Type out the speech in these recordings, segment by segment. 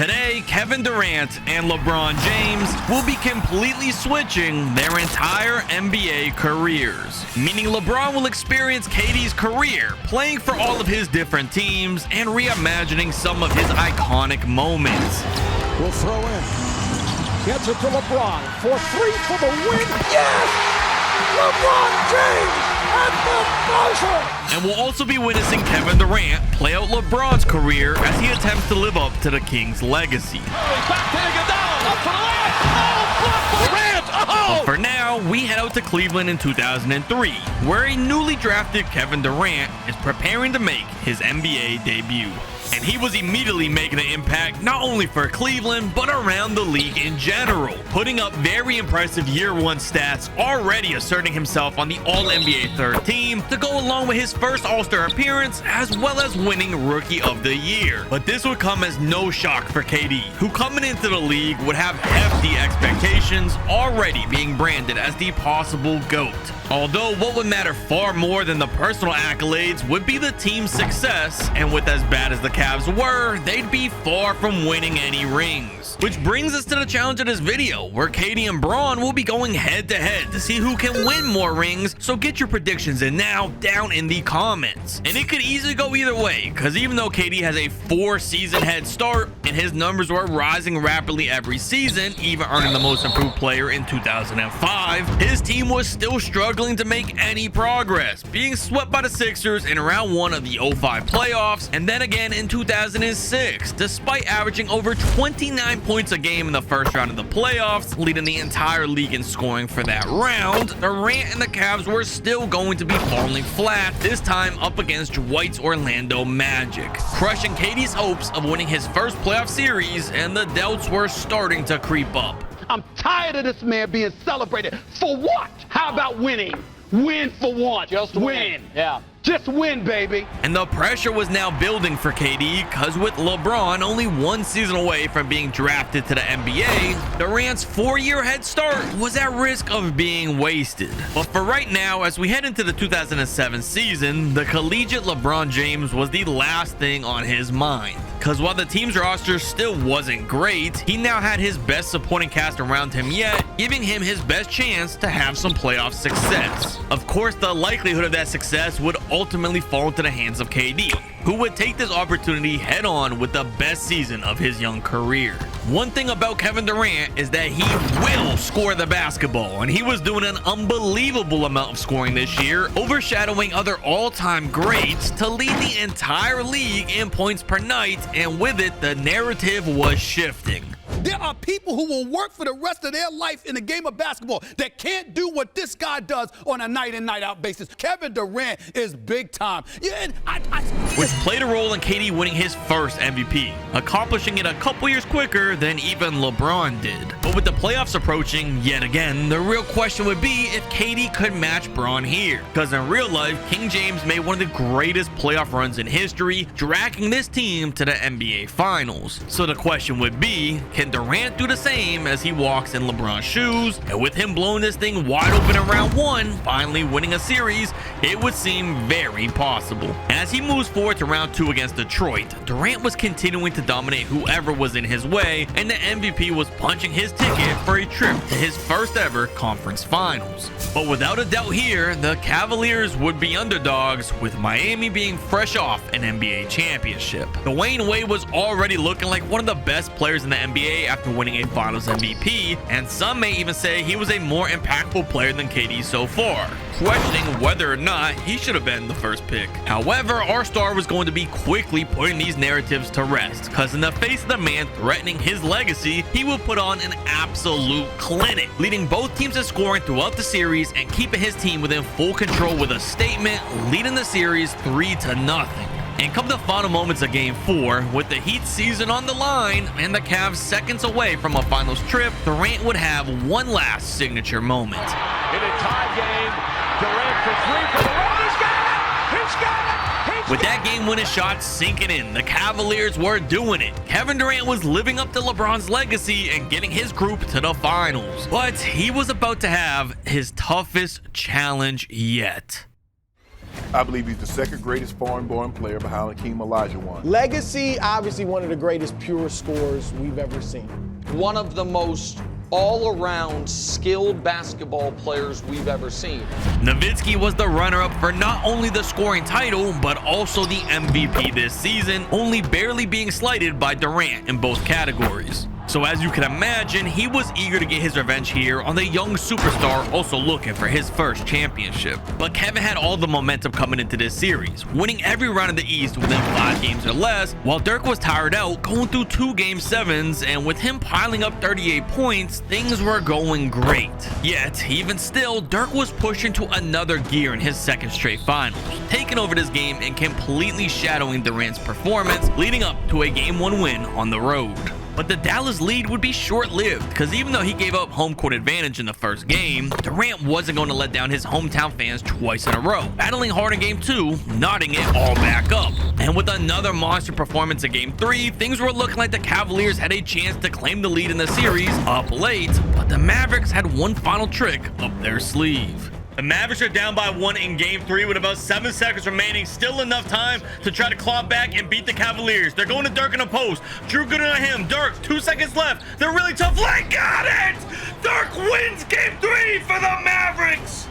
Today, Kevin Durant and LeBron James will be completely switching their entire NBA careers, meaning LeBron will experience KD's career, playing for all of his different teams and reimagining some of his iconic moments. Will throw in. Gets it to LeBron for three for the win. Yes! LeBron James at the buzzer! And we'll also be witnessing Kevin Durant play out LeBron's career as he attempts to live up to the King's legacy. But for now, we head out to Cleveland in 2003, where a newly drafted Kevin Durant is preparing to make his NBA debut. And he was immediately making an impact not only for Cleveland, but around the league in general, putting up very impressive year one stats, already asserting himself on the All-NBA third team to go along with his first All-Star appearance, as well as winning Rookie of the Year. But this would come as no shock for KD, who coming into the league would have hefty expectations, already being branded as the possible GOAT. Although what would matter far more than the personal accolades would be the team's success, and with as bad as the Cavs were, they'd be far from winning any rings. Which brings us to the challenge of this video, where KD and Bron will be going head to head to see who can win more rings, so get your predictions in now down in the comments. And it could easily go either way, because even though KD has a 4-season head start and his numbers were rising rapidly every season, even earning the most improved player in 2005, his team was still struggling to make any progress, being swept by the Sixers in round 1 of the 05 playoffs, and then again in 2006, despite averaging over 29 points a game in the first round of the playoffs, leading the entire league in scoring for that round. Durant and the Cavs were still going to be falling flat, this time up against Dwight's Orlando Magic, crushing KD's hopes of winning his first playoff series, and the doubts were starting to creep up. I'm tired of this man being celebrated. For what? How about winning? Win for once. Just win. Yeah. Just win, baby. And the pressure was now building for KD, because with LeBron only 1 season away from being drafted to the NBA, Durant's 4-year head start was at risk of being wasted. But for right now, as we head into the 2007 season, the collegiate LeBron James was the last thing on his mind. Because while the team's roster still wasn't great, he now had his best supporting cast around him yet, giving him his best chance to have some playoff success. Of course, the likelihood of that success would ultimately fall into the hands of KD, who would take this opportunity head on with the best season of his young career. One thing about Kevin Durant is that he will score the basketball, and he was doing an unbelievable amount of scoring this year, overshadowing other all-time greats to lead the entire league in points per night, and with it, the narrative was shifting. There are people who will work for the rest of their life in the game of basketball that can't do what this guy does on a night in, night out basis. Kevin Durant is big time. Yeah, which played a role in KD winning his first MVP, accomplishing it a couple years quicker than even LeBron did. But with the playoffs approaching yet again, the real question would be if KD could match Bron here. Because in real life, King James made one of the greatest playoff runs in history, dragging this team to the NBA Finals. So the question would be, can Durant do the same as he walks in LeBron's shoes? And with him blowing this thing wide open in round 1, finally winning a series, it would seem very possible. As he moves forward to round 2 against Detroit, Durant was continuing to dominate whoever was in his way, and the MVP was punching his ticket for a trip to his first ever conference finals. But without a doubt here, the Cavaliers would be underdogs, with Miami being fresh off an NBA championship. Dwayne Wade was already looking like one of the best players in the NBA after winning a Finals MVP, and some may even say he was a more impactful player than KD so far, questioning whether or not he should have been the first pick. However, our star was going to be quickly putting these narratives to rest, because in the face of the man threatening his legacy, he would put on an absolute clinic, leading both teams in scoring throughout the series and keeping his team within full control with a statement, leading the series 3-0. And come the final moments of Game 4, with the Heat season on the line and the Cavs seconds away from a finals trip, Durant would have one last signature moment. In a tie game, Durant for 3 for the win. He's got it! He's got it! With that game-winning shot sinking in, the Cavaliers were doing it. Kevin Durant was living up to LeBron's legacy and getting his group to the finals. But he was about to have his toughest challenge yet. I believe he's the second greatest foreign-born player behind Hakeem Olajuwon. Legacy, obviously one of the greatest pure scorers we've ever seen. One of the most all-around skilled basketball players we've ever seen. Nowitzki was the runner-up for not only the scoring title, but also the MVP this season, only barely being slighted by Durant in both categories. So as you can imagine, he was eager to get his revenge here on the young superstar also looking for his first championship. But Kevin had all the momentum coming into this series, winning every round of the East within 5 games or less, while Dirk was tired out going through 2 Game 7s, and with him piling up 38 points, things were going great. Yet, even still, Dirk was pushing to another gear in his second straight finals, taking over this game and completely shadowing Durant's performance, leading up to a Game 1 win on the road. But the Dallas lead would be short-lived, because even though he gave up home court advantage in the first game, Durant wasn't going to let down his hometown fans twice in a row, battling hard in Game 2, knotting it all back up. And with another monster performance in Game 3, things were looking like the Cavaliers had a chance to claim the lead in the series up late, but the Mavericks had one final trick up their sleeve. The Mavericks are down by 1 in Game 3 with about 7 seconds remaining. Still enough time to try to claw back and beat the Cavaliers. They're going to Dirk in a post. Drew good on him. Dirk, 2 seconds left. They're really tough. Got it! Dirk wins Game 3 for the Mavericks!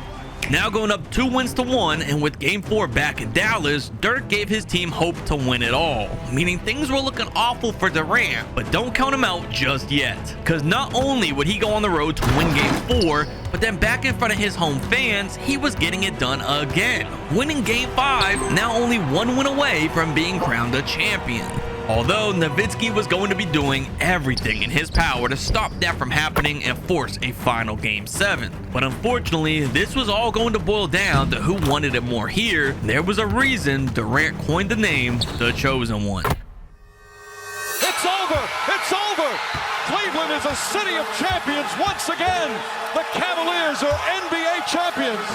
Now going up 2 wins to 1, and with Game 4 back in Dallas, Dirk gave his team hope to win it all, meaning things were looking awful for Durant, but don't count him out just yet, because not only would he go on the road to win Game 4, but then back in front of his home fans, he was getting it done again, winning Game 5, now only 1 win away from being crowned a champion. Although Nowitzki was going to be doing everything in his power to stop that from happening and force a final Game 7. But unfortunately, this was all going to boil down to who wanted it more here. There was a reason Durant coined the name The Chosen One. It's over! It's over! Cleveland is a city of champions once again! The Cavaliers are NBA champions!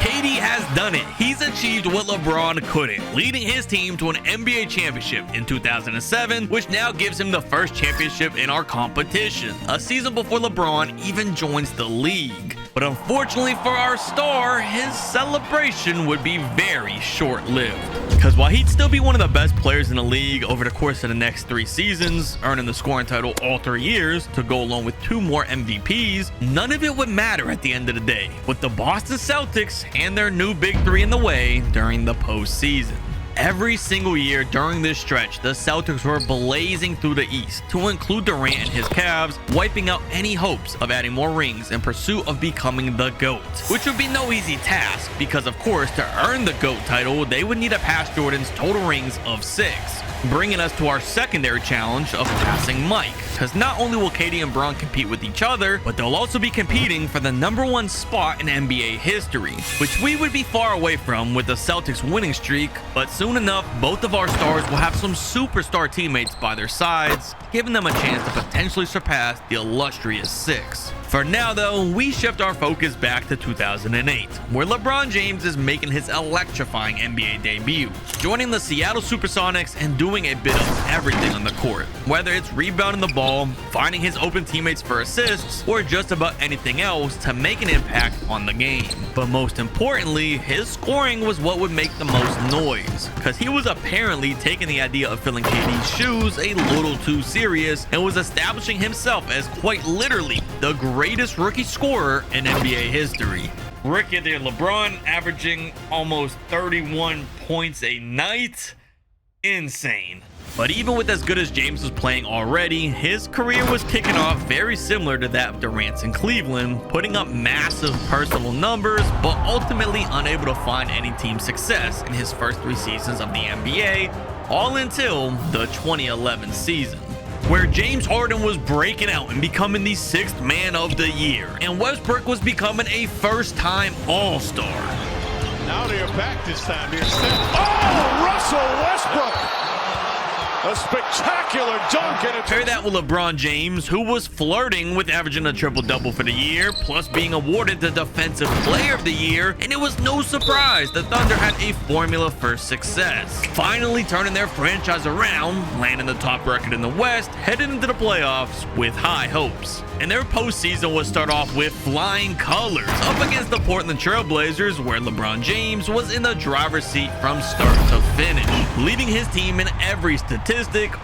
KD has done it. He's achieved what LeBron couldn't, leading his team to an NBA championship in 2007, which now gives him the first championship in our competition, a season before LeBron even joins the league. But unfortunately for our star, his celebration would be very short-lived. Because while he'd still be one of the best players in the league over the course of the next 3 seasons, earning the scoring title all 3 years to go along with 2 more MVPs, none of it would matter at the end of the day, with the Boston Celtics and their new Big 3 in the way during the postseason. Every single year during this stretch, the Celtics were blazing through the East, to include Durant and his Cavs, wiping out any hopes of adding more rings in pursuit of becoming the GOAT, which would be no easy task, because of course to earn the GOAT title, they would need to pass Jordan's total rings of 6. Bringing us to our secondary challenge of passing Mike, because not only will KD and Bron compete with each other, but they'll also be competing for the #1 spot in NBA history, which we would be far away from with the Celtics winning streak, but soon enough, both of our stars will have some superstar teammates by their sides, giving them a chance to potentially surpass the illustrious 6. For now though, we shift our focus back to 2008, where LeBron James is making his electrifying NBA debut, joining the Seattle Supersonics and doing a bit of everything on the court, whether it's rebounding the ball, finding his open teammates for assists, or just about anything else to make an impact on the game. But most importantly, his scoring was what would make the most noise, because he was apparently taking the idea of filling KD's shoes a little too serious and was establishing himself as quite literally the greatest rookie scorer in NBA history. Rookie of the year LeBron averaging almost 31 points a night. Insane. But even with as good as James was playing already, his career was kicking off very similar to that of Durant's in Cleveland, putting up massive personal numbers, but ultimately unable to find any team success in his first 3 seasons of the NBA, all until the 2011 season, where James Harden was breaking out and becoming the 6th man of the year, and Westbrook was becoming a first-time All-Star. Now they're back this time. They're set. Oh, Russell Westbrook! A spectacular dunk. And Pair that with LeBron James, who was flirting with averaging a triple-double for the year, plus being awarded the Defensive Player of the Year, and it was no surprise the Thunder had a formula for success. Finally turning their franchise around, landing the top record in the West, headed into the playoffs with high hopes. And their postseason would start off with flying colors up against the Portland Trail Blazers, where LeBron James was in the driver's seat from start to finish, leading his team in every statistic,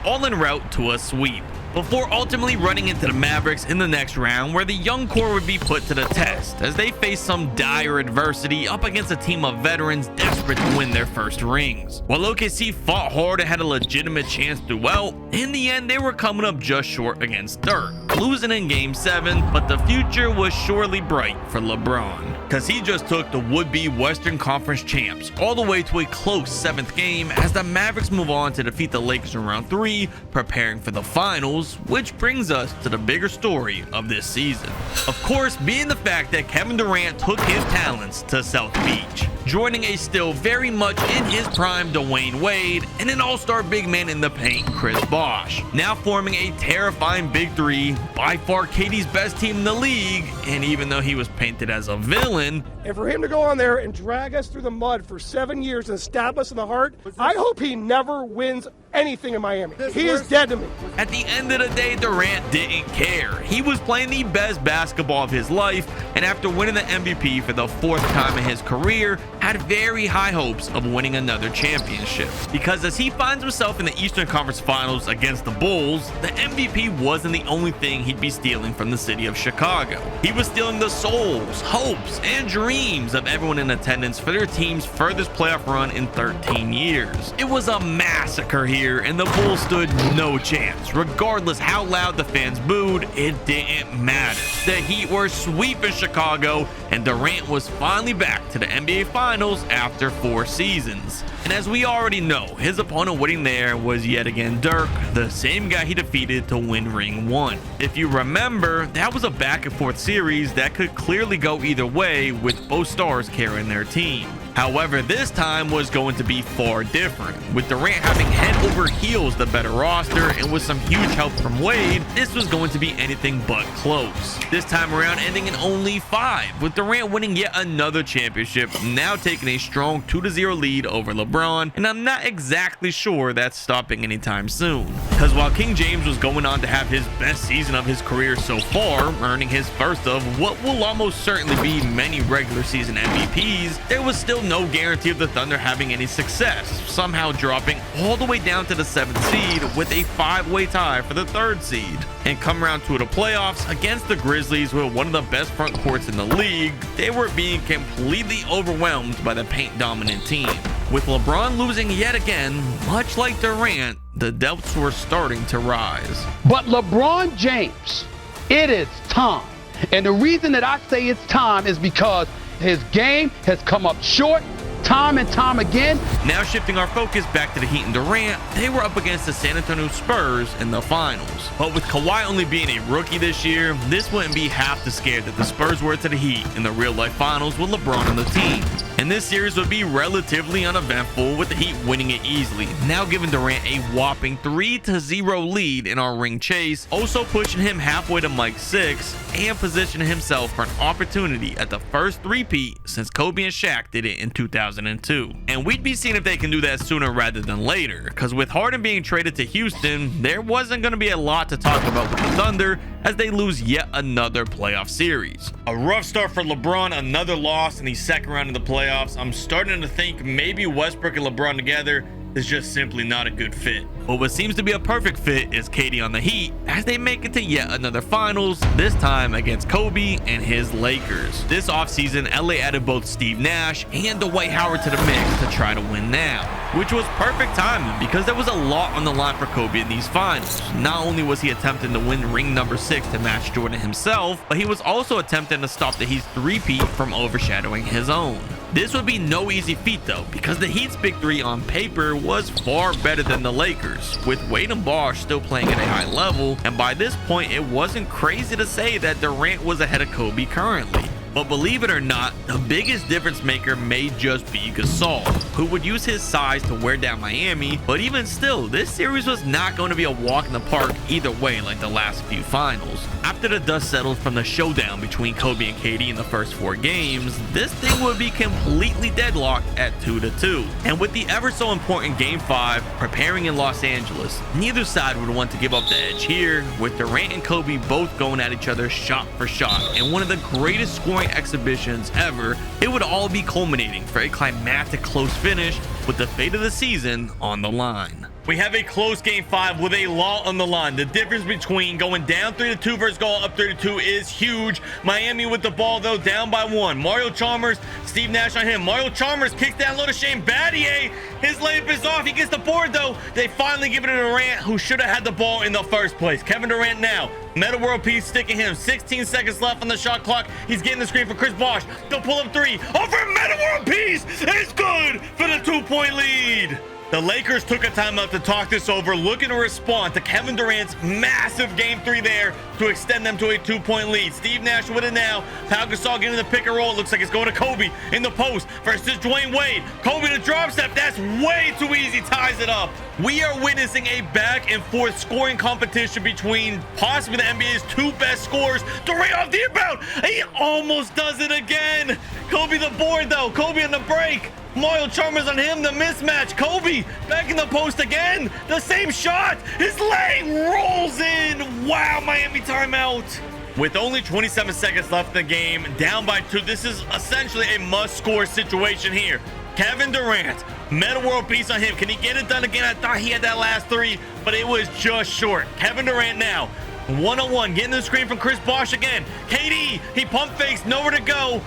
all en route to a sweep, before ultimately running into the Mavericks in the next round, where the young core would be put to the test as they faced some dire adversity up against a team of veterans desperate to win their first rings. While OKC fought hard and had a legitimate chance throughout, in the end they were coming up just short against Dirk, losing in Game 7, but the future was surely bright for LeBron, because he just took the would-be Western Conference champs all the way to a close 7th game as the Mavericks move on to defeat the Lakers in round 3, preparing for the finals, which brings us to the bigger story of this season. Of course, being the fact that Kevin Durant took his talents to South Beach, joining a still very much in his prime Dwayne Wade and an all-star big man in the paint, Chris Bosh, now forming a terrifying big three, by far KD's best team in the league, and even though he was painted as a villain, and for him to go on there and drag us through the mud for 7 years and stab us in the heart, I hope he never wins anything in Miami. He is dead to me. At the end of the day, Durant didn't care. He was playing the best basketball of his life, and after winning the MVP for the 4th time in his career, had very high hopes of winning another championship. Because as he finds himself in the Eastern Conference Finals against the Bulls, the MVP wasn't the only thing he'd be stealing from the city of Chicago. He was stealing the souls, hopes, and dreams of everyone in attendance for their team's furthest playoff run in 13 years. It was a massacre here, and the Bulls stood no chance. Regardless how loud the fans booed, it didn't matter. The Heat were sweeping Chicago, and Durant was finally back to the NBA Finals after 4 seasons. And as we already know, his opponent winning there was yet again Dirk, the same guy he defeated to win Ring 1. If you remember, that was a back and forth series that could clearly go either way, with both stars carrying their team. However, this time was going to be far different, with Durant having head over heels the better roster, and with some huge help from Wade, this was going to be anything but close. This time around ending in only 5, with Durant winning yet another championship, now taking a strong 2-0 lead over LeBron, and I'm not exactly sure that's stopping anytime soon. Because while King James was going on to have his best season of his career so far, earning his first of what will almost certainly be many regular season MVPs, there was still no guarantee of the Thunder having any success, somehow dropping all the way down to the 7th seed with a 5-way tie for the 3rd seed. And come around to the playoffs against the Grizzlies with one of the best front courts in the league, they were being completely overwhelmed by the paint-dominant team. With LeBron losing yet again, much like Durant, the doubts were starting to rise. But LeBron James, it is time. And the reason that I say it's time is because his game has come up short time and time again. Now shifting our focus back to the Heat and Durant, they were up against the San Antonio Spurs in the finals. But with Kawhi only being a rookie this year, this wouldn't be half the scare that the Spurs were to the Heat in the real-life finals with LeBron on the team. And this series would be relatively uneventful, with the Heat winning it easily, now giving Durant a whopping 3-0 lead in our ring chase, also pushing him halfway to Mike 6, and positioning himself for an opportunity at the first three-peat since Kobe and Shaq did it in 2002. And we'd be seeing if they can do that sooner rather than later, because with Harden being traded to Houston, there wasn't going to be a lot to talk about with the Thunder as they lose yet another playoff series. A rough start for LeBron, another loss in the 2nd round of the playoffs. I'm starting to think maybe Westbrook and LeBron together is just simply not a good fit. But what seems to be a perfect fit is KD on the Heat as they make it to yet another finals, this time against Kobe and his Lakers. This offseason, LA added both Steve Nash and Dwight Howard to the mix to try to win now, which was perfect timing because there was a lot on the line for Kobe in these finals. Not only was he attempting to win ring number 6 to match Jordan himself, but he was also attempting to stop the Heat's three-peat from overshadowing his own. This would be no easy feat though, because the Heat's big three on paper was far better than the Lakers, with Wade and Bosh still playing at a high level, and by this point it wasn't crazy to say that Durant was ahead of Kobe currently. But believe it or not, the biggest difference maker may just be Gasol, who would use his size to wear down Miami. But even still, this series was not going to be a walk in the park either way like the last few finals. After the dust settled from the showdown between Kobe and KD in the first 4 games, this thing would be completely deadlocked at 2-2. And with the ever so important Game 5 preparing in Los Angeles, neither side would want to give up the edge here, with Durant and Kobe both going at each other shot for shot in one of the greatest scoring exhibitions ever. It would all be culminating for a climactic close finish with the fate of the season on the line. We have a close Game 5 with a lot on the line. The difference between going down 3-2 versus going up 3-2 is huge. Miami with the ball, though, down by 1. Mario Chalmers, Steve Nash on him. Mario Chalmers kicks down low to Shane Battier. His layup is off. He gets the board, though. They finally give it to Durant, who should have had the ball in the first place. Kevin Durant now. Meta World Peace sticking him. 16 seconds left on the shot clock. He's getting the screen for Chris Bosh. The pull-up 3 over Meta World Peace. It's good for the 2-point lead. The Lakers took a timeout to talk this over, looking to respond to Kevin Durant's massive Game 3 there to extend them to a 2-point lead. Steve Nash with it now. Pau Gasol getting the pick and roll. It looks like it's going to Kobe in the post versus Dwayne Wade. Kobe to drop step. That's way too easy. Ties it up. We are witnessing a back and forth scoring competition between possibly the NBA's 2 best scorers. Durant off the inbound. He almost does it again. Kobe the board, though. Kobe on the break. Mario Chalmers on him, the mismatch. Kobe back in the post again. The same shot. His leg rolls in. Wow, Miami timeout. With only 27 seconds left in the game, down by 2, this is essentially a must-score situation here. Kevin Durant, Meta World Peace on him. Can he get it done again? I thought he had that last 3, but it was just short. Kevin Durant now, one-on-one, getting the screen from Chris Bosh again. KD, he pump fakes, nowhere to go.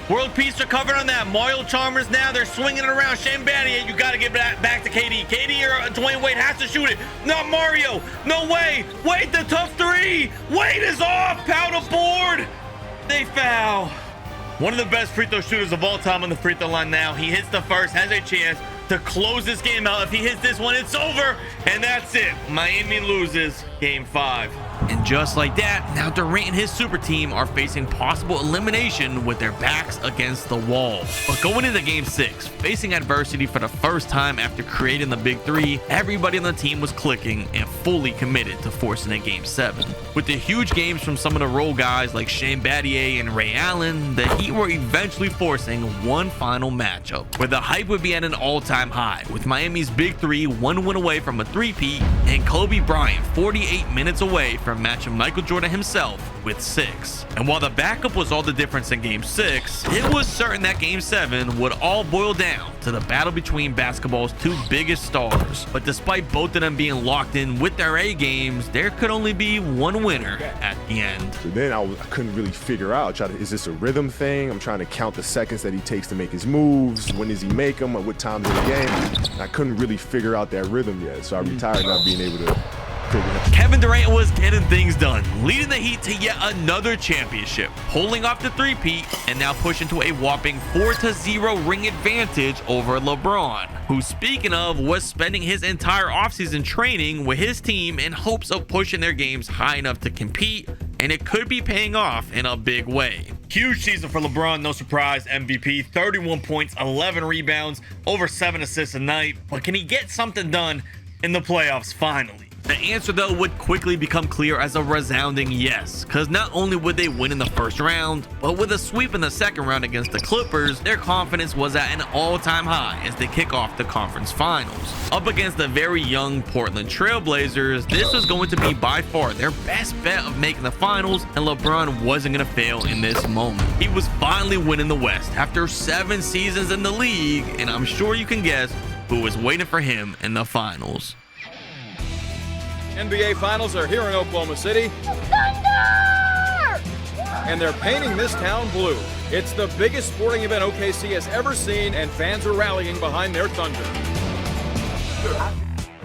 World Peace recovered on that. Mario Chalmers now, they're swinging it around. Shane Battier, you got to give that back to KD. KD or Dwayne Wade has to shoot it. Not Mario. No way. Wade, the tough 3. Wade is off. Powder board. They foul. One of the best free throw shooters of all time on the free throw line now. He hits the first, has a chance to close this game out. If he hits this one, it's over. And that's it. Miami loses Game 5. And just like that, now Durant and his super team are facing possible elimination with their backs against the wall. But going into Game 6, facing adversity for the first time after creating the Big 3, everybody on the team was clicking and fully committed to forcing a Game 7. With the huge games from some of the role guys like Shane Battier and Ray Allen, the Heat were eventually forcing one final matchup, where the hype would be at an all-time high, with Miami's Big 3 1 win away from a three-peat, and Kobe Bryant 48 minutes away from matching Michael Jordan himself with 6. And while the backup was all the difference in Game 6, it was certain that Game 7 would all boil down to the battle between basketball's 2 biggest stars. But despite both of them being locked in with their A games, there could only be one winner at the end. So then I couldn't really figure out, is this a rhythm thing? I'm trying to count the seconds that he takes to make his moves. When does he make them? At what times in the game? And I couldn't really figure out that rhythm yet. So I retired not being able to. Kevin Durant was getting things done, leading the Heat to yet another championship, pulling off the three-peat, and now pushing to a whopping 4-0 ring advantage over LeBron, who, speaking of, was spending his entire offseason training with his team in hopes of pushing their games high enough to compete, and it could be paying off in a big way. Huge season for LeBron, no surprise, MVP, 31 points, 11 rebounds, over 7 assists a night, but can he get something done in the playoffs finally? The answer, though, would quickly become clear as a resounding yes, because not only would they win in the first round, but with a sweep in the second round against the Clippers, their confidence was at an all-time high as they kick off the conference finals. Up against the very young Portland Trail Blazers, this was going to be by far their best bet of making the finals, and LeBron wasn't going to fail in this moment. He was finally winning the West after 7 seasons in the league, and I'm sure you can guess who was waiting for him in the finals. NBA Finals are here in Oklahoma City. Thunder! And they're painting this town blue. It's the biggest sporting event OKC has ever seen, and fans are rallying behind their Thunder.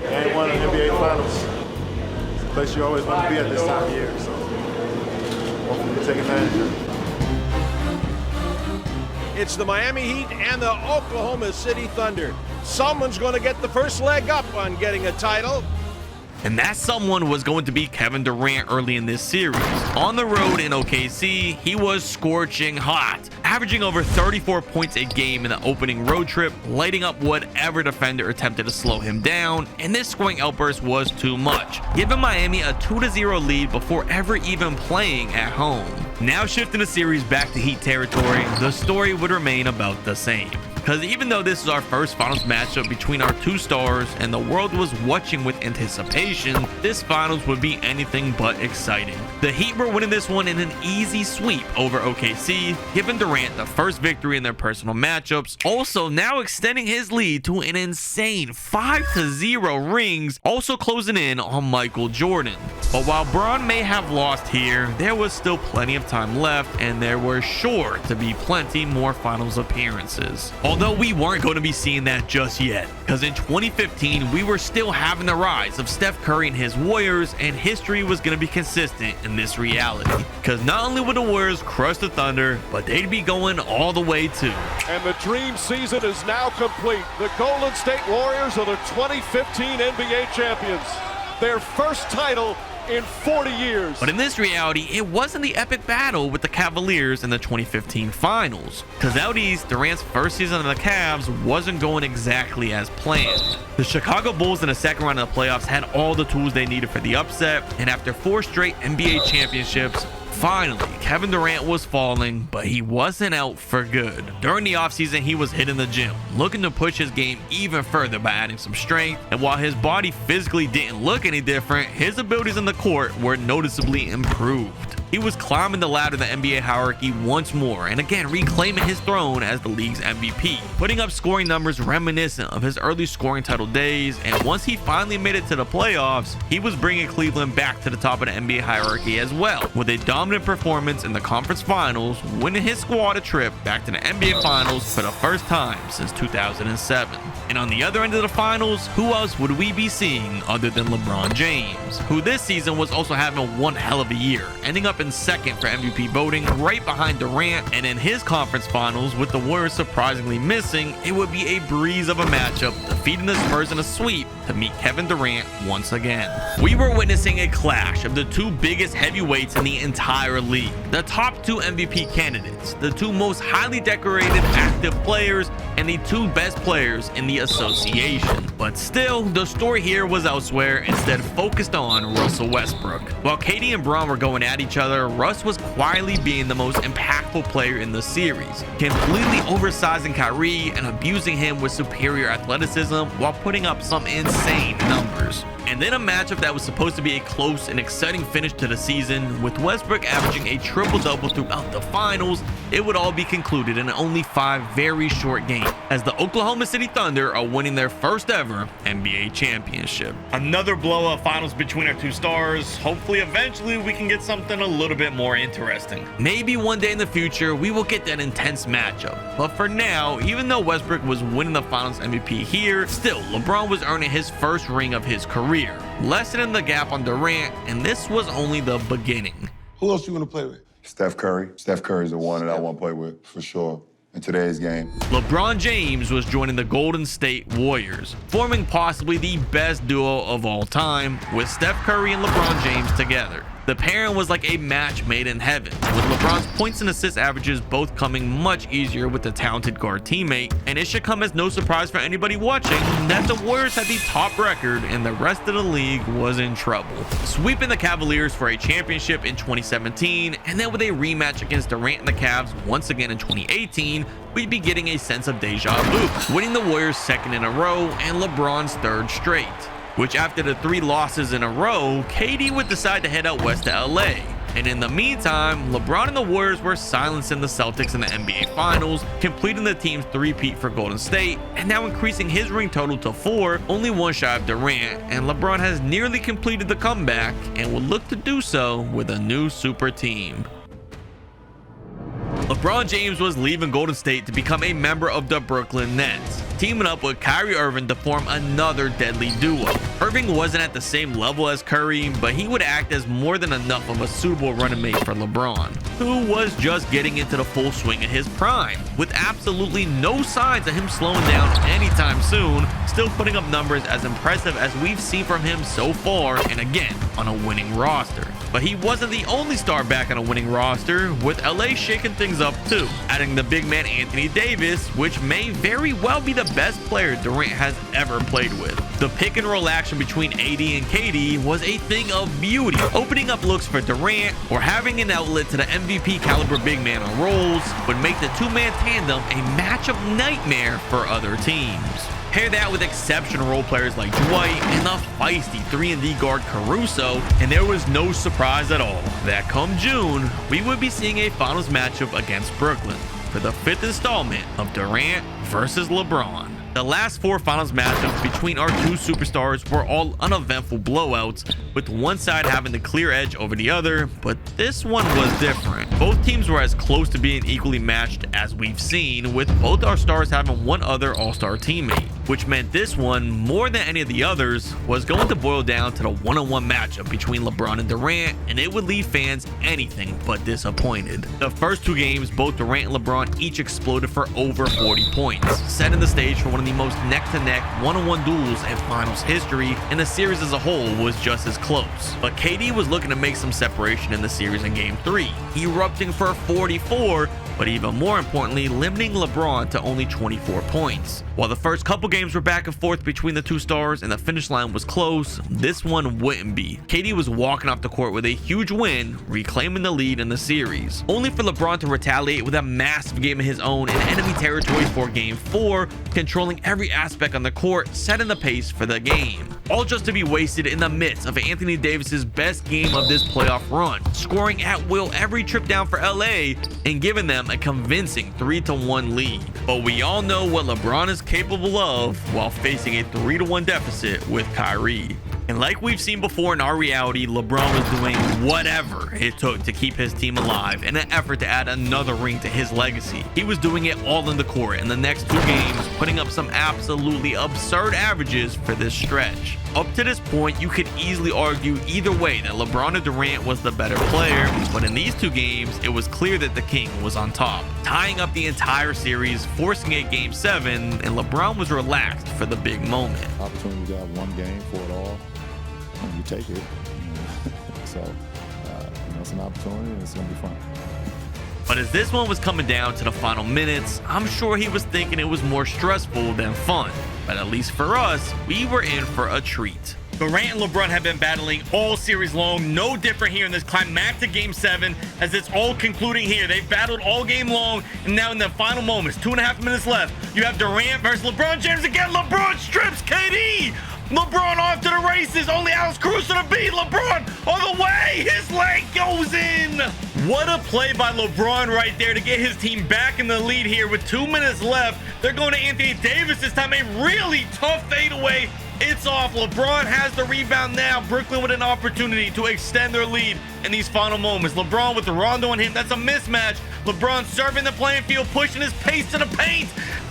Game 1 of the NBA Finals. It's a place you always want to be at this time of year, so hopefully we take advantage of it. It's the Miami Heat and the Oklahoma City Thunder. Someone's going to get the first leg up on getting a title. And that someone was going to be Kevin Durant early in this series. On the road in OKC, he was scorching hot, averaging over 34 points a game in the opening road trip, lighting up whatever defender attempted to slow him down, and this scoring outburst was too much, giving Miami a 2-0 lead before ever even playing at home. Now shifting the series back to Heat territory, the story would remain about the same. Because even though this is our first finals matchup between our two stars and the world was watching with anticipation, this finals would be anything but exciting. The Heat were winning this one in an easy sweep over OKC, giving Durant the first victory in their personal matchups, also now extending his lead to an insane 5-0 rings, also closing in on Michael Jordan. But while Bron may have lost here, there was still plenty of time left, and there were sure to be plenty more finals appearances. Although we weren't going to be seeing that just yet, because in 2015 we were still having the rise of Steph Curry and his Warriors, and history was going to be consistent in this reality. Because not only would the Warriors crush the Thunder, but they'd be going all the way too. And the dream season is now complete. The Golden State Warriors are the 2015 NBA champions. Their first title in 40 years. But in this reality, it wasn't the epic battle with the Cavaliers in the 2015 finals. Because out east, Durant's first season of the Cavs wasn't going exactly as planned. The Chicago Bulls in the second round of the playoffs had all the tools they needed for the upset, and after 4 straight NBA championships, finally, Kevin Durant was falling, but he wasn't out for good. During the offseason, he was hitting the gym, looking to push his game even further by adding some strength, and while his body physically didn't look any different, his abilities in the court were noticeably improved. He was climbing the ladder of the NBA hierarchy once more, and again reclaiming his throne as the league's MVP, putting up scoring numbers reminiscent of his early scoring title days, and once he finally made it to the playoffs, he was bringing Cleveland back to the top of the NBA hierarchy as well, with a dominant performance in the conference finals, winning his squad a trip back to the NBA finals for the first time since 2007. And on the other end of the finals, who else would we be seeing other than LeBron James, who this season was also having one hell of a year, ending up in second for MVP voting, right behind Durant. And in his conference finals, with the Warriors surprisingly missing, it would be a breeze of a matchup, defeating the Spurs in a sweep to meet Kevin Durant once again. We were witnessing a clash of the two biggest heavyweights in the entire league, the top 2 MVP candidates, the 2 most highly decorated active players, and the 2 best players in the association. But still, the story here was elsewhere, instead focused on Russell Westbrook. While KD and Bron were going at each other, Russ was quietly being the most impactful player in the series, completely oversizing Kyrie and abusing him with superior athleticism while putting up some insane numbers. And then a matchup that was supposed to be a close and exciting finish to the season, with Westbrook averaging a triple-double throughout the finals, it would all be concluded in only 5 very short games, as the Oklahoma City Thunder are winning their first ever NBA championship. Another blowout finals between our 2 stars. Hopefully eventually we can get something a little bit more interesting. Maybe one day in the future we will get that intense matchup, but for now, even though Westbrook was winning the finals MVP here, still LeBron was earning his first ring of his career, lessening the gap on Durant, and this was only the beginning. Who else you want to play with? Steph Curry. Steph Curry is the one that I want to play with, for sure, in today's game. LeBron James was joining the Golden State Warriors, forming possibly the best duo of all time, with Steph Curry and LeBron James together. The pairing was like a match made in heaven, with LeBron's points and assist averages both coming much easier with the talented guard teammate, and it should come as no surprise for anybody watching that the Warriors had the top record and the rest of the league was in trouble, sweeping the Cavaliers for a championship in 2017, and then with a rematch against Durant and the Cavs once again in 2018, we'd be getting a sense of deja vu, winning the Warriors' second in a row and LeBron's third straight. Which after the 3 losses in a row, KD would decide to head out west to LA. And in the meantime, LeBron and the Warriors were silencing the Celtics in the NBA Finals, completing the team's three-peat for Golden State, and now increasing his ring total to 4, only 1 shy of Durant, and LeBron has nearly completed the comeback and will look to do so with a new super team. LeBron James was leaving Golden State to become a member of the Brooklyn Nets, teaming up with Kyrie Irving to form another deadly duo. Irving wasn't at the same level as Curry, but he would act as more than enough of a suitable running mate for LeBron, who was just getting into the full swing of his prime, with absolutely no signs of him slowing down anytime soon, still putting up numbers as impressive as we've seen from him so far, and again, on a winning roster. But he wasn't the only star back on a winning roster, with LA shaking things up too, adding the big man Anthony Davis, which may very well be the best player Durant has ever played with. The pick and roll action between AD and KD was a thing of beauty, opening up looks for Durant, or having an outlet to the MVP caliber big man on rolls would make the two-man tandem a matchup nightmare for other teams. Pair that with exceptional role players like Dwight and the feisty 3-and-D guard Caruso, and there was no surprise at all that come June, we would be seeing a finals matchup against Brooklyn for the 5th installment of Durant versus LeBron. The last 4 finals matchups between our 2 superstars were all uneventful blowouts, with one side having the clear edge over the other, but this one was different. Both teams were as close to being equally matched as we've seen, with both our stars having one other all-star teammate, which meant this one, more than any of the others, was going to boil down to the one-on-one matchup between LeBron and Durant, and it would leave fans anything but disappointed. The first 2 games, both Durant and LeBron each exploded for over 40 points, setting the stage for one of the most neck-to-neck one-on-one duels in finals history, and the series as a whole was just as close. But KD was looking to make some separation in the series in Game 3, erupting for 44, but even more importantly, limiting LeBron to only 24 points. While the first couple games were back and forth between the 2 stars and the finish line was close, this one wouldn't be. KD was walking off the court with a huge win, reclaiming the lead in the series, only for LeBron to retaliate with a massive game of his own in enemy territory for Game 4, controlling every aspect on the court, setting the pace for the game. All just to be wasted in the midst of Anthony Davis's best game of this playoff run, scoring at will every trip down for LA and giving them a convincing 3-1 lead. But we all know what LeBron is capable of while facing a 3-1 deficit with Kyrie. And like we've seen before in our reality, LeBron was doing whatever it took to keep his team alive in an effort to add another ring to his legacy. He was doing it all in the court in the next 2 games, putting up some absolutely absurd averages for this stretch. Up to this point, you could easily argue either way that LeBron or Durant was the better player, but in these 2 games, it was clear that the king was on top, tying up the entire series, forcing a Game 7, and LeBron was relaxed for the big moment. Opportunity to have one game for it all, and you take it. So, it's an opportunity, and it's going to be fun. But as this one was coming down to the final minutes, I'm sure he was thinking it was more stressful than fun. But at least for us, we were in for a treat. Durant and LeBron have been battling all series long, no different here in this climactic Game 7, as it's all concluding here. They've battled all game long, and now in the final moments, 2.5 minutes left, you have Durant versus LeBron James again. LeBron strips KD. LeBron off to the races, only Alex Caruso to beat. LeBron on the way, his leg goes in. What a play by LeBron right there to get his team back in the lead here with 2 minutes left. They're going to Anthony Davis this time, a really tough fadeaway. It's off. LeBron has the rebound now. Brooklyn with an opportunity to extend their lead in these final moments. LeBron with the Rondo on him. That's a mismatch. LeBron serving the playing field, pushing his pace to the paint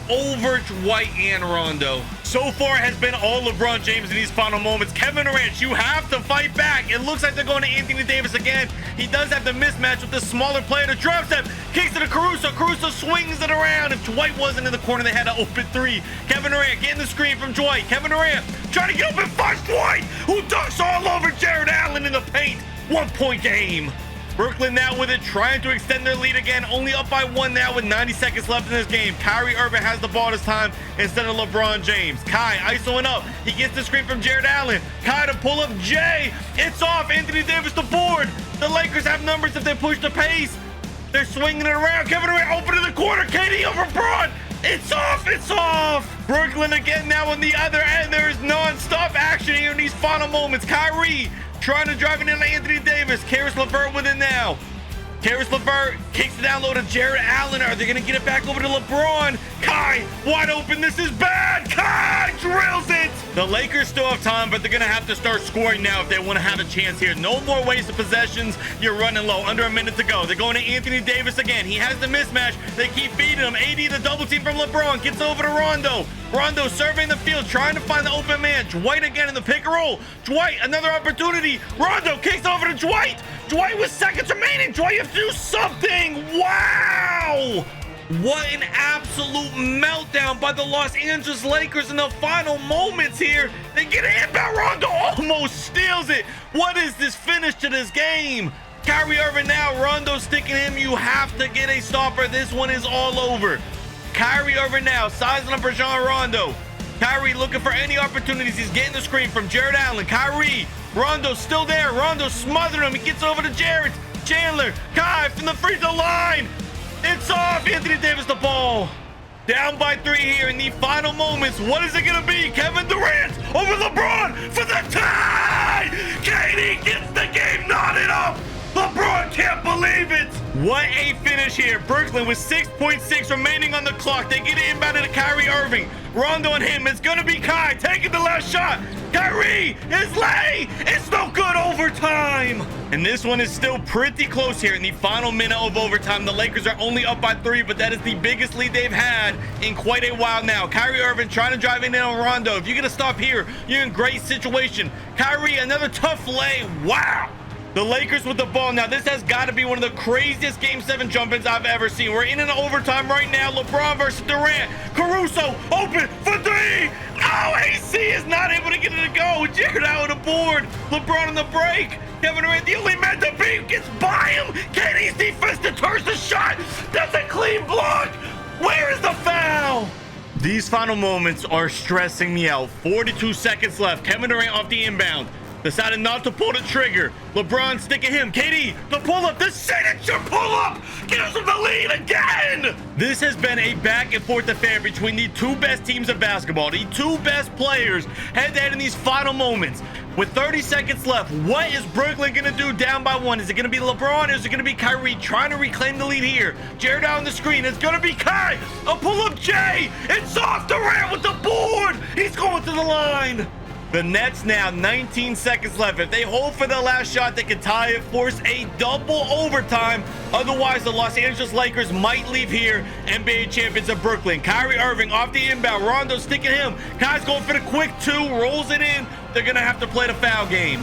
over Dwight and Rondo. So far it has been all LeBron James in these final moments. Kevin Durant, you have to fight back. It looks like they're going to Anthony Davis again. He does have the mismatch with the smaller player. The drop step kicks it to Caruso. Caruso swings it around. If Dwight wasn't in the corner, they had an open 3. Kevin Durant getting the screen from Dwight. Kevin Durant trying to get open, finds Dwight, who dunks all over Jared Allen in the paint. 1-point game. Brooklyn now with it, trying to extend their lead again, only up by 1 now with 90 seconds left in this game. Kyrie Irving has the ball this time instead of LeBron James. Kai isoing up. He gets the screen from Jared Allen. Kai to pull up Jay. It's off. Anthony Davis the board. The Lakers have numbers if they push the pace. They're swinging it around. Kevin Durant open in the corner. KD over Braun. It's off. It's off. Brooklyn again now on the other end. There is non-stop action here in these final moments. Kyrie trying to drive it into Anthony Davis. Karis LeVert with it now. Karis LeVert kicks it down low to Jared Allen. Are they going to get it back over to LeBron? Kai, wide open. This is bad. Kai drills it. The Lakers still have time, but they're going to have to start scoring now if they want to have a chance here. No more wasted possessions. You're running low. Under a minute to go. They're going to Anthony Davis again. He has the mismatch. They keep feeding him. AD, the double team from LeBron, gets over to Rondo. Rondo surveying the field, trying to find the open man. Dwight again in the pick and roll. Dwight, another opportunity. Rondo kicks over to Dwight. Dwight with seconds remaining. Dwight, you have to do something. Wow. What an absolute meltdown by the Los Angeles Lakers in the final moments here. They get an inbound. Rondo almost steals it. What is this finish to this game? Kyrie Irving now. Rondo sticking him. You have to get a stopper. This one is all over. Kyrie Irving now sizing up Rajon Rondo. Kyrie looking for any opportunities. He's getting the screen from Jared Allen. Kyrie. Rondo's still there. Rondo smothering him. He gets over to Jared. Chandler. Kai from the free throw line. It's off. Anthony Davis the ball. Down by 3 here in the final moments. What is it going to be? Kevin Durant over LeBron for the tie. KD gets the game knotted up. LeBron can't believe it. What a finish here. Brooklyn with 6.6 remaining on the clock. They get it inbounded to Kyrie Irving. Rondo and him. It's going to be Kai taking the last shot. Kyrie, his lay. It's no good. Overtime. And this one is still pretty close here in the final minute of overtime. The Lakers are only up by 3, but that is the biggest lead they've had in quite a while now. Kyrie Irving trying to drive in on Rondo. If you're going to stop here, you're in great situation. Kyrie, another tough lay. Wow. The Lakers with the ball now. This has got to be one of the craziest Game 7 jump-ins I've ever seen. We're in an overtime right now. LeBron versus Durant. Caruso open for 3. Oh, AC is not able to get it to go. Jared out on the board. LeBron on the break. Kevin Durant, the only man to beat, gets by him. KD's defense deters the shot. That's a clean block. Where is the foul? These final moments are stressing me out. 42 seconds left. Kevin Durant off the inbound. Decided not to pull the trigger. LeBron sticking him. KD, the pull-up, the signature pull-up gives him the lead again. This has been a back and forth affair between the two best teams of basketball, the two best players head-to-head in these final moments. With 30 seconds left, what is Brooklyn going to do down by 1? Is it going to be LeBron or is it going to be Kyrie trying to reclaim the lead here? Jared out on the screen. It's going to be Kai. A pull-up J. It's off. Durant with the board. He's going to the line. The Nets now 19 seconds left. If they hold for the last shot, they can tie it, force a double overtime. Otherwise, the Los Angeles Lakers might leave here NBA champions of Brooklyn. Kyrie Irving off the inbound. Rondo sticking him. Kai's going for the quick 2, rolls it in. They're going to have to play the foul game.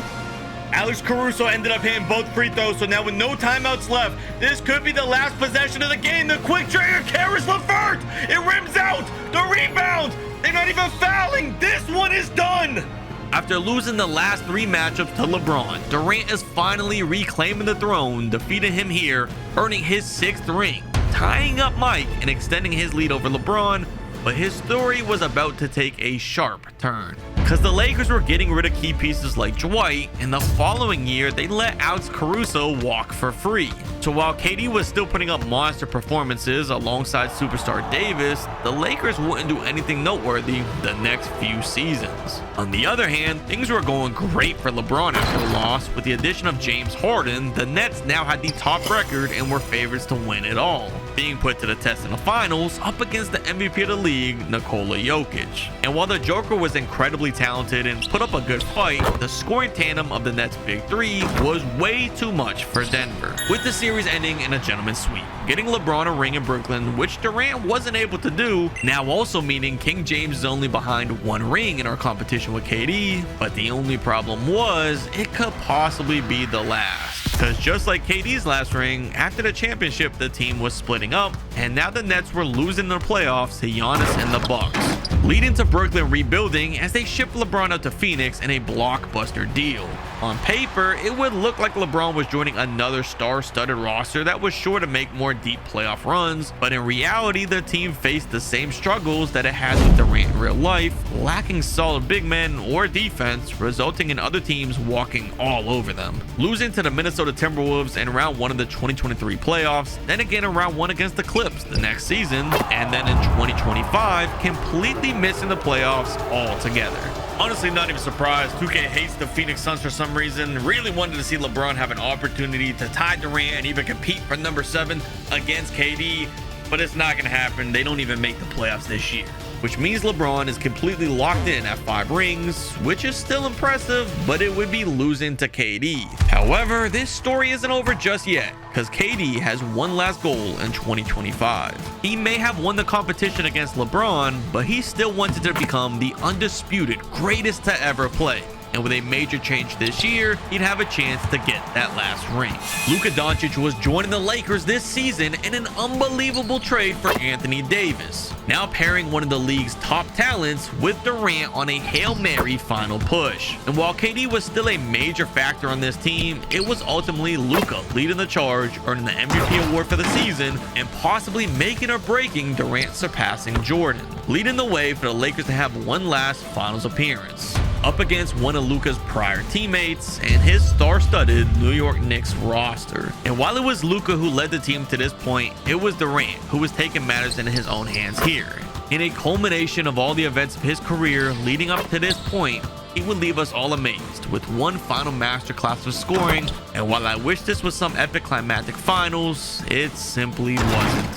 Alex Caruso ended up hitting both free throws, so now with no timeouts left, this could be the last possession of the game. The quick trigger, Karis LeVert. It rims out. The rebound. They're not even fouling. This one is done. After losing the last 3 matchups to LeBron, Durant is finally reclaiming the throne, defeating him here, earning his 6th ring, tying up Mike and extending his lead over LeBron. But his story was about to take a sharp turn, because the Lakers were getting rid of key pieces like Dwight, and the following year they let Alex Caruso walk for free. So while KD was still putting up monster performances alongside superstar Davis, the Lakers wouldn't do anything noteworthy the next few seasons. On the other hand, things were going great for LeBron after the loss. With the addition of James Harden, the Nets now had the top record and were favorites to win it all, being put to the test in the finals up against the MVP of the league, Nikola Jokic. And while the Joker was incredibly talented and put up a good fight, the scoring tandem of the Nets' big 3 was way too much for Denver, with the series ending in a gentleman's sweep, getting LeBron a ring in Brooklyn, which Durant wasn't able to do, now also meaning King James is only behind 1 ring in our competition with KD. But the only problem was it could possibly be the last, because just like KD's last ring, after the championship the team was splitting up, and now the Nets were losing the playoffs to Giannis and the Bucks, leading to Brooklyn rebuilding as they shipped LeBron out to Phoenix in a blockbuster deal. On paper, it would look like LeBron was joining another star-studded roster that was sure to make more deep playoff runs, but in reality, the team faced the same struggles that it had with Durant in real life, lacking solid big men or defense, resulting in other teams walking all over them. Losing to the Minnesota Timberwolves in round 1 of the 2023 playoffs, then again in round 1 against the Clips the next season, and then in 2025, completely missing the playoffs altogether. Honestly, not even surprised. 2K hates the Phoenix Suns for some reason. Really wanted to see LeBron have an opportunity to tie Durant and even compete for number 7 against KD, but it's not going to happen. They don't even make the playoffs this year, which means LeBron is completely locked in at 5 rings, which is still impressive, but it would be losing to KD. However, this story isn't over just yet, because KD has one last goal in 2025. He may have won the competition against LeBron, but he still wanted to become the undisputed greatest to ever play. And with a major change this year, he'd have a chance to get that last ring. Luka Doncic was joining the Lakers this season in an unbelievable trade for Anthony Davis, now pairing one of the league's top talents with Durant on a Hail Mary final push. And while KD was still a major factor on this team, it was ultimately Luka leading the charge, earning the MVP award for the season, and possibly making or breaking Durant surpassing Jordan, leading the way for the Lakers to have one last finals appearance up against one of Luka's prior teammates and his star-studded New York Knicks roster. And while it was Luka who led the team to this point, it was Durant who was taking matters into his own hands here. In a culmination of all the events of his career leading up to this point, he would leave us all amazed with one final masterclass of scoring. And while I wish this was some epic climactic finals, it simply wasn't.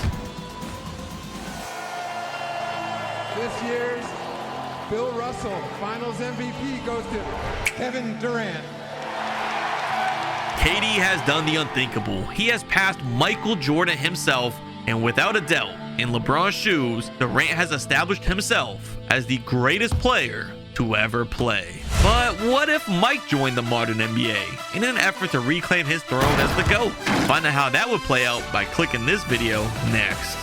This year's Bill Russell Finals MVP goes to Kevin Durant. KD has done the unthinkable. He has passed Michael Jordan himself, and without a doubt, in LeBron's shoes, Durant has established himself as the greatest player to ever play. But what if Mike joined the modern NBA in an effort to reclaim his throne as the GOAT? Find out how that would play out by clicking this video next.